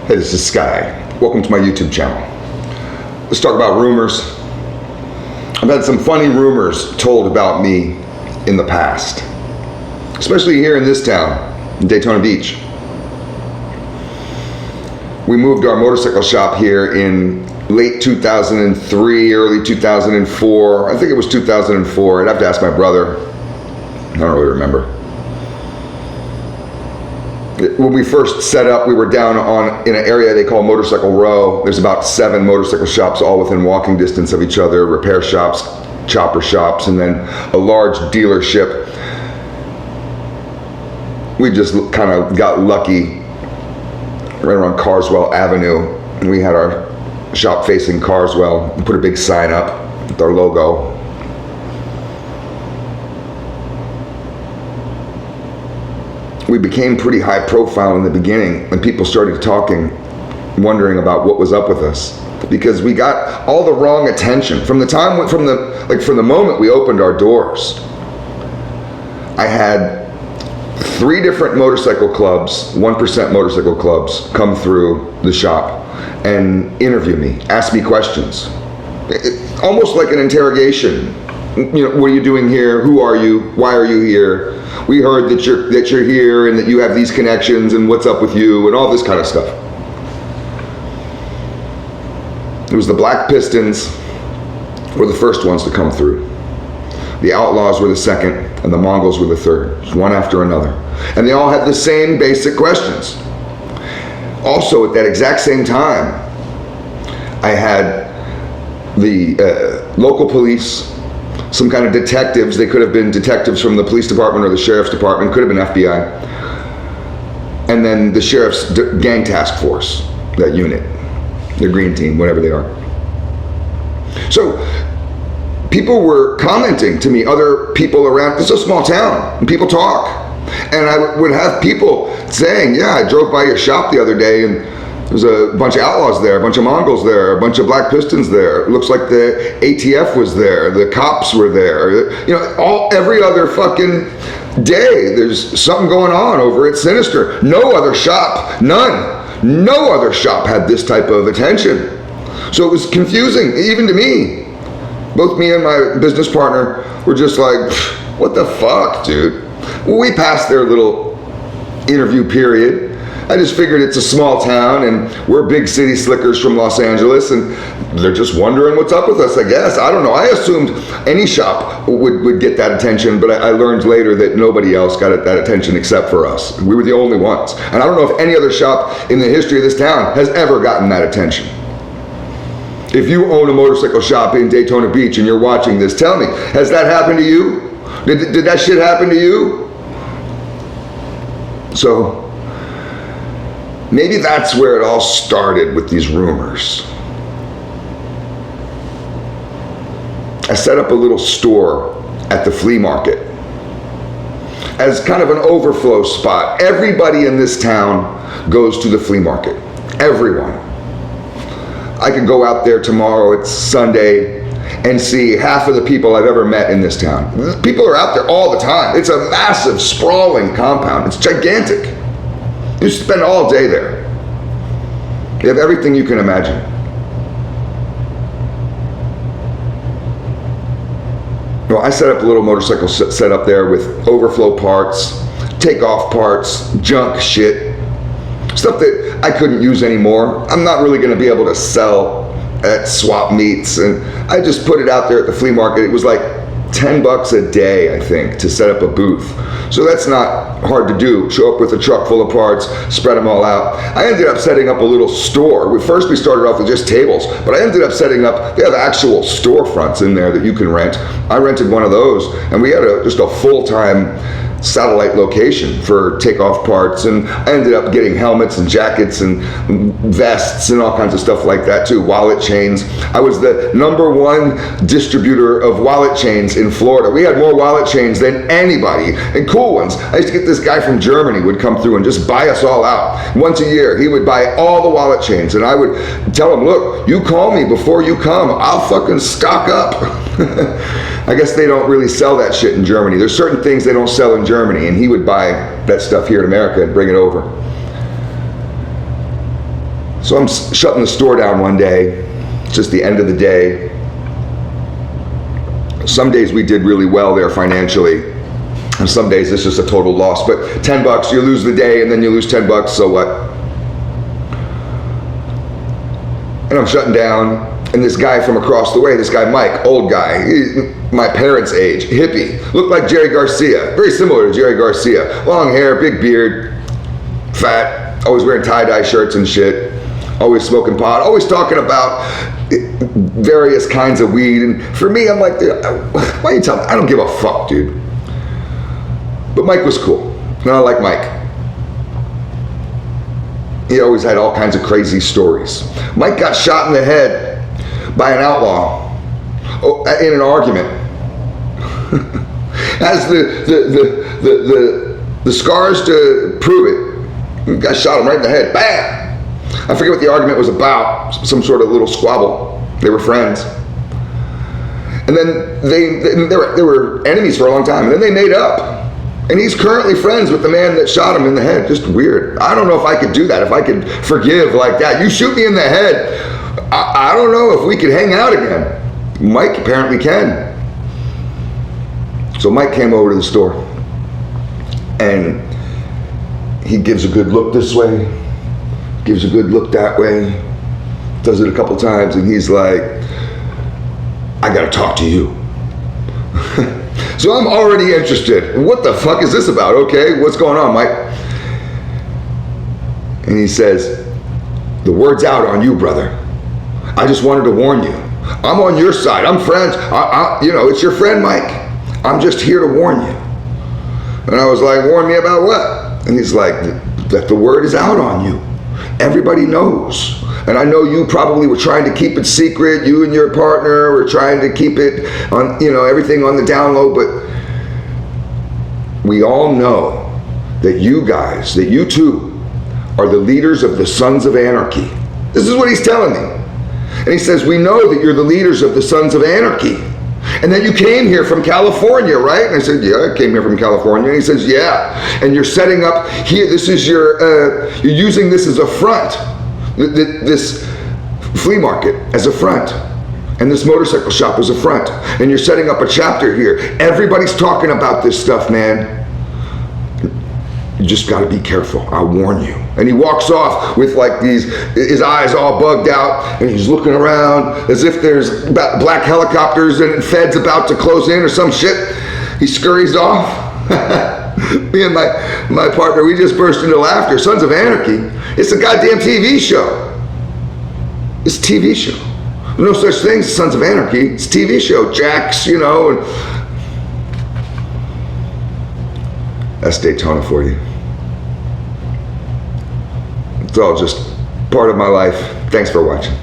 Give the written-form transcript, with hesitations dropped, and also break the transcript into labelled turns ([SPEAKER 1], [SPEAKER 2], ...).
[SPEAKER 1] Hey, this is Sky. Welcome to my YouTube channel. Let's talk about rumors. I've had some funny rumors told about me in the past, especially here in this town, in Daytona Beach. We moved our motorcycle shop here in late 2003, early 2004. I think it was 2004. I'd have to ask my brother. I don't really remember. When we first set up, we were down in an area they call Motorcycle Row. There's about 7 motorcycle shops all within walking distance of each other, repair shops, chopper shops, and then a large dealership. We just kind of got lucky right around Carswell Avenue, and we had our shop facing Carswell and put a big sign up with our logo. We became pretty high profile in the beginning, and people started talking, wondering about what was up with us, because we got all the wrong attention from the moment we opened our doors. I had 3 different motorcycle clubs, 1% motorcycle clubs, come through the shop and interview me, ask me questions, almost like an interrogation. You know, what are you doing here? Who are you? Why are you here? We heard that you're here and that you have these connections, and what's up with you, and all this kind of stuff. It was the Black Pistons were the first ones to come through. The Outlaws were the second, and the Mongols were the third, one after another. And they all had the same basic questions. Also, at that exact same time, I had the local police, some kind of detectives. They could have been detectives from the police department or the sheriff's department, could have been FBI, and then the sheriff's gang task force, that unit, the green team, whatever they are. So people were commenting to me, other people around. It's a small town and people talk, and I would have people saying, yeah, I drove by your shop the other day and there's a bunch of outlaws there, a bunch of Mongols there, a bunch of Black Pistons there. It looks like the ATF was there, the cops were there. You know, every other fucking day there's something going on over at Sinister. No other shop, no other shop had this type of attention. So it was confusing, even to me. Both me and my business partner were just like, what the fuck, dude? Well, we passed their little interview period. I just figured it's a small town and we're big city slickers from Los Angeles, and they're just wondering what's up with us, I guess. I don't know. I assumed any shop would get that attention, but I learned later that nobody else got that attention except for us. We were the only ones. And I don't know if any other shop in the history of this town has ever gotten that attention. If you own a motorcycle shop in Daytona Beach and you're watching this, tell me, has that happened to you? Did that shit happen to you? So maybe that's where it all started with these rumors. I set up a little store at the flea market as kind of an overflow spot. Everybody in this town goes to the flea market. Everyone. I could go out there tomorrow, it's Sunday, and see half of the people I've ever met in this town. People are out there all the time. It's a massive, sprawling compound. It's gigantic. You spend all day there. You have everything you can imagine. Well, I set up a little motorcycle set up there with overflow parts, takeoff parts, junk shit, stuff that I couldn't use anymore. I'm not really going to be able to sell at swap meets, and I just put it out there at the flea market. It was like $10 a day, I think, to set up a booth. So that's not hard to do. Show up with a truck full of parts, spread them all out. I ended up setting up a little store. First we started off with just tables, but I ended up setting up, they have actual storefronts in there that you can rent. I rented one of those, and we had just a full-time satellite location for takeoff parts, and I ended up getting helmets and jackets and vests and all kinds of stuff like that too. Wallet chains. I was the #1 distributor of wallet chains in Florida. We had more wallet chains than anybody, and cool ones. I used to get this guy from Germany would come through and just buy us all out. Once a year he would buy all the wallet chains, and I would tell him, look, you call me before you come, I'll fucking stock up. I guess they don't really sell that shit in Germany. There's certain things they don't sell in Germany, and he would buy that stuff here in America and bring it over. So I'm shutting the store down one day. It's just the end of the day. Some days we did really well there financially. And some days it's just a total loss. But $10, you lose the day and then you lose $10, so what? And I'm shutting down. And this guy from across the way, this guy Mike, old guy, my parents' age, hippie, looked like Jerry Garcia, very similar to Jerry Garcia. Long hair, big beard, fat, always wearing tie-dye shirts and shit, always smoking pot, always talking about various kinds of weed. And for me, I'm like, dude, why you telling me? I don't give a fuck, dude. But Mike was cool, and I like Mike. He always had all kinds of crazy stories. Mike got shot in the head by an outlaw in an argument. Has the scars to prove it. The guy shot him right in the head. Bam! I forget what the argument was about. Some sort of little squabble. They were friends. And then they were enemies for a long time. And then they made up. And he's currently friends with the man that shot him in the head. Just weird. I don't know if I could do that. If I could forgive like that. You shoot me in the head. I don't know if we could hang out again. Mike apparently can. So Mike came over to the store. And he gives a good look this way. Gives a good look that way. Does it a couple times. And he's like, I gotta talk to you. So I'm already interested. What the fuck is this about? Okay, what's going on, Mike? And he says, the word's out on you, brother. I just wanted to warn you. I'm on your side. I'm friends. It's your friend, Mike. I'm just here to warn you. And I was like, warn me about what? And he's like, that the word is out on you. Everybody knows. And I know you probably were trying to keep it secret. You and your partner were trying to keep it on, everything on the down low. But we all know that you guys, that you two, are the leaders of the Sons of Anarchy. This is what he's telling me. And he says, we know that you're the leaders of the Sons of Anarchy. And that you came here from California, right? And I said, yeah, I came here from California. And he says, yeah. And you're setting up here, this is you're using this as a front. This flea market as a front. And this motorcycle shop as a front. And you're setting up a chapter here. Everybody's talking about this stuff, man. You just got to be careful. I warn you. And he walks off with like his eyes all bugged out, and he's looking around as if there's black helicopters and feds about to close in or some shit. He scurries off. Me and my partner, we just burst into laughter. Sons of Anarchy. It's a goddamn TV show. It's a TV show. There's no such thing as Sons of Anarchy. It's a TV show. Jax, and that's Daytona for you. It's all just part of my life. Thanks for watching.